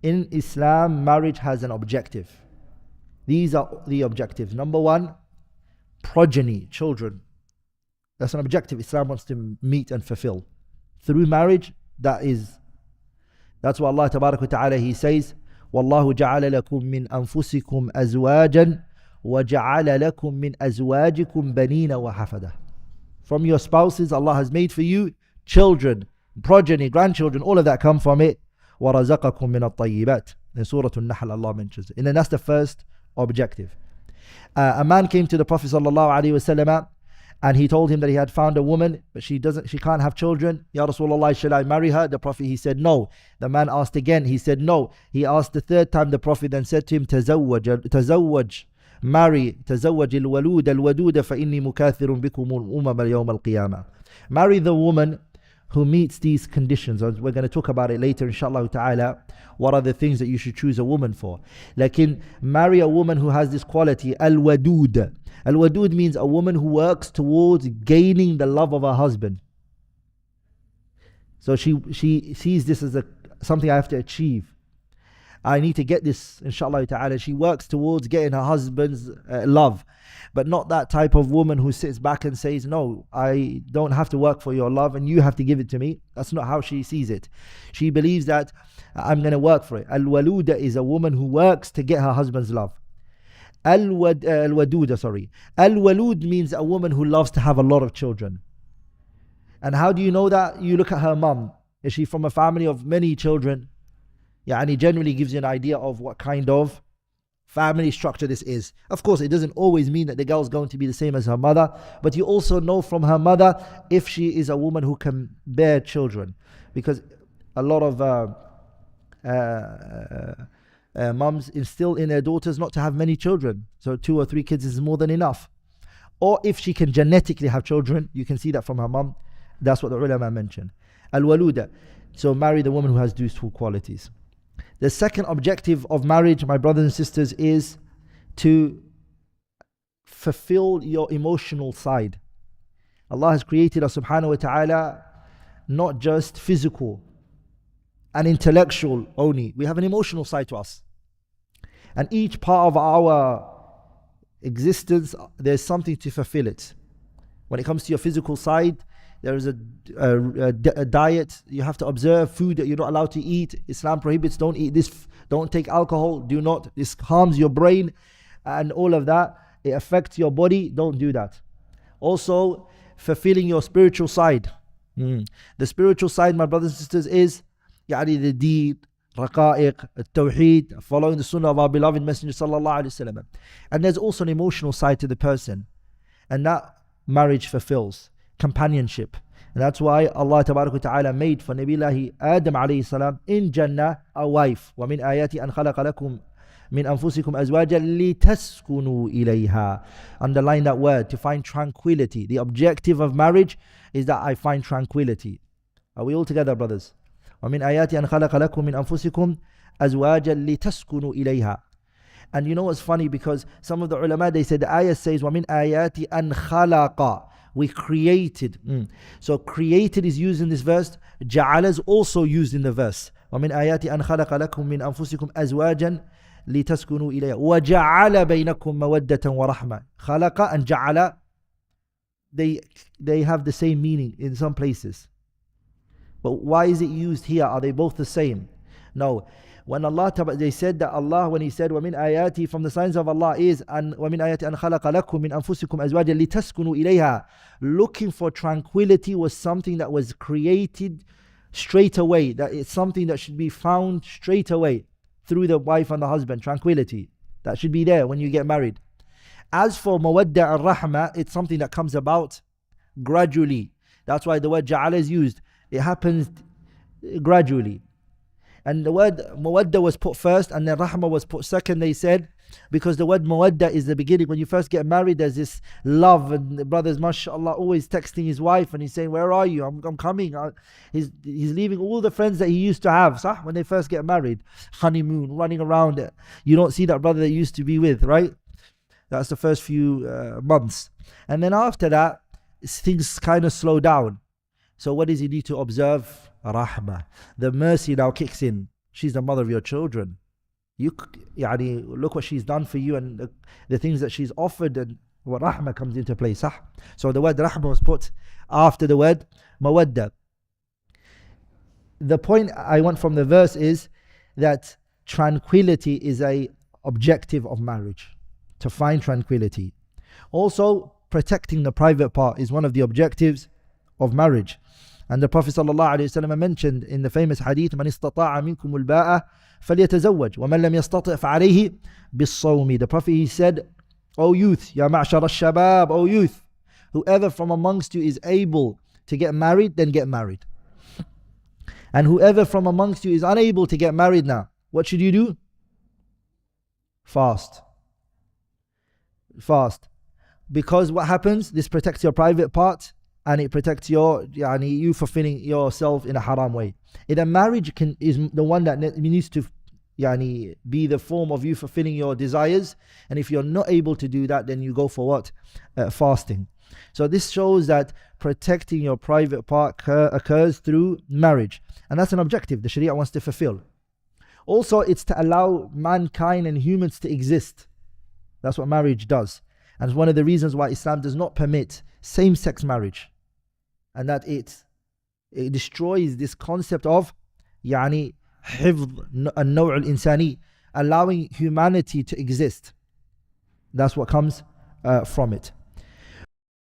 In Islam, marriage has an objective. These are the objectives. Number one, progeny, children. That's an objective Islam wants to meet and fulfill. Through marriage, that's what Allah Tabarak wa Ta'ala, He says, وَاللَّهُ جَعَلَ لَكُم مِّنْ أَنفُسِكُمْ أَزْوَاجًا وَجَعَلَ لَكُم مِّنْ أَزْوَاجِكُمْ بَنِينَ وَحَفَدَةً. From your spouses, Allah has made for you children, progeny, grandchildren, all of that come from it. وَرَزَقَكُم مِّنَ الطَّيِّبَاتِ. In Surah An-Nahl, Allah mentions it. And then that's the first objective. A man came to the Prophet ﷺ and he told him that he had found a woman, but she can't have children. Ya Rasulullah, shall I marry her? The Prophet, he said no. The man asked again, he said no. He asked the third time. The Prophet then said to him, تزوج, marry, تزوج الولود الودود فإني مكاثر بكم الأمم اليوم القيامة. Marry the woman who meets these conditions. We're going to talk about it later, inshallah ta'ala. What are the things that you should choose a woman for? Marry a woman who has this quality, al-wadud. Al-wadud means a woman who works towards gaining the love of her husband. So she sees this as something I have to achieve. I need to get this, inshallah ta'ala. She works towards getting her husband's love. But not that type of woman who sits back and says, no, I don't have to work for your love and you have to give it to me. That's not how she sees it. She believes that I'm going to work for it. Al-waluda is a woman who works to get her husband's love. Al-waduda, sorry. Al-walud means a woman who loves to have a lot of children. And how do you know that? You look at her mum. Is she from a family of many children? And he generally gives you an idea of what kind of family structure this is. Of course, it doesn't always mean that the girl is going to be the same as her mother, but you also know from her mother if she is a woman who can bear children. Because a lot of mums instill in their daughters not to have many children. So 2 or 3 kids is more than enough. Or if she can genetically have children, you can see that from her mum. That's what the ulama mentioned. Al-waluda. So marry the woman who has these 2 qualities. The second objective of marriage, my brothers and sisters, is to fulfill your emotional side. Allah has created us subhanahu wa ta'ala not just physical and intellectual only. We have an emotional side to us. And each part of our existence, there's something to fulfill it. When it comes to your physical side, there is a diet. You have to observe food that you're not allowed to eat. Islam prohibits, don't eat this, don't take alcohol, do not. This harms your brain and all of that. It affects your body, don't do that. Also, fulfilling your spiritual side. The spiritual side, my brothers and sisters, is the deed, raqa'iq, tawheed, following the sunnah of our beloved Messenger sallallahu alaihi wasallam. And there's also an emotional side to the person. And that marriage fulfills. Companionship. And that's why Allah Tabarak wa Ta'ala made for Nabillahi Adam alayhi salam in Jannah a wife. وَمِنْ آيَاتِ أَنْ خَلَقَ لَكُمْ مِنْ أَنفُسِكُمْ أَزْوَاجًا لِتَسْكُنُوا إِلَيْهَا. Underline that word, to find tranquility. The objective of marriage is that I find tranquility. Are we all together, brothers? وَمِنْ آيَاتِ أَنْ خَلَقَ لَكُمْ مِنْ أَنفُسِكُمْ أَزْوَاجًا لِتَسْكُنُوا إِلَيْهَا. And you know what's funny? Because some of the ulama, they said the ayah says وَمِنْ آيَاتِ أَنْ خَلَقَ. We created. So created is used in this verse. Ja'ala is also used in the verse. وَمِنْ آيَاتِ أَنْ خَلَقَ لَكُم مِّنْ أَنفُسِكُمْ أَزْوَاجًا لِتَسْكُنُوا إِلَيْهَا وَجَعَلَ بَيْنَكُم مَوَدَّةً وَرَحْمَةً. خَلَقَ and جَعَلَ, they have the same meaning in some places. But why is it used here? Are they both the same? No. When they said that Allah, when He said وَمِنْ آيَاتِ, from the signs of Allah is وَمِنْ آيَاتِ أَنْ خَلَقَ لَكُم مِّنْ أَنفُسِكُمْ أَزْوَاجًا لِتَسْكُنُوا إِلَيْهَا. Looking for tranquility was something that was created straight away. That it's something that should be found straight away through the wife and the husband. Tranquility. That should be there when you get married. As for mawadda and rahma, it's something that comes about gradually. That's why the word ja'ala is used. It happens gradually. And the word mawadda was put first and then rahma was put second, they said, because the word mawadda is the beginning. When you first get married, there's this love, and the brother's mashallah always texting his wife and he's saying, where are you? I'm coming. He's leaving all the friends that he used to have, sah, when they first get married. Honeymoon, running around it. You don't see that brother that you used to be with, right? That's the first few months. And then after that, things kind of slow down. So what does he need to observe? Rahmah. The mercy now kicks in. She's the mother of your children. Look what she's done for you and the things that she's offered, and what rahmah comes into play. Sah? So the word rahmah was put after the word mawadda. The point I want from the verse is that tranquility is a objective of marriage, to find tranquility. Also, protecting the private part is one of the objectives of marriage. And the Prophet ﷺ mentioned in the famous hadith, "Man istata'a minkum al-ba'a falyatazawwaj, wa man lam yastati' fa'alayhi bis-sawmi." The Prophet, he said, "O youth, ya ma'shar al-shabab, O youth, whoever from amongst you is able to get married, then get married. And whoever from amongst you is unable to get married now, what should you do? Fast. Fast. Because what happens? This protects your private part, and it protects you fulfilling yourself in a haram way. In a marriage is the one that needs to be the form of you fulfilling your desires. And if you're not able to do that, then you go for what? Fasting. So this shows that protecting your private part occurs through marriage. And that's an objective the Sharia wants to fulfill. Also, it's to allow mankind and humans to exist. That's what marriage does. And it's one of the reasons why Islam does not permit same-sex marriage. And that it destroys this concept of حفظ النوع الإنساني, allowing humanity to exist. That's what comes from it.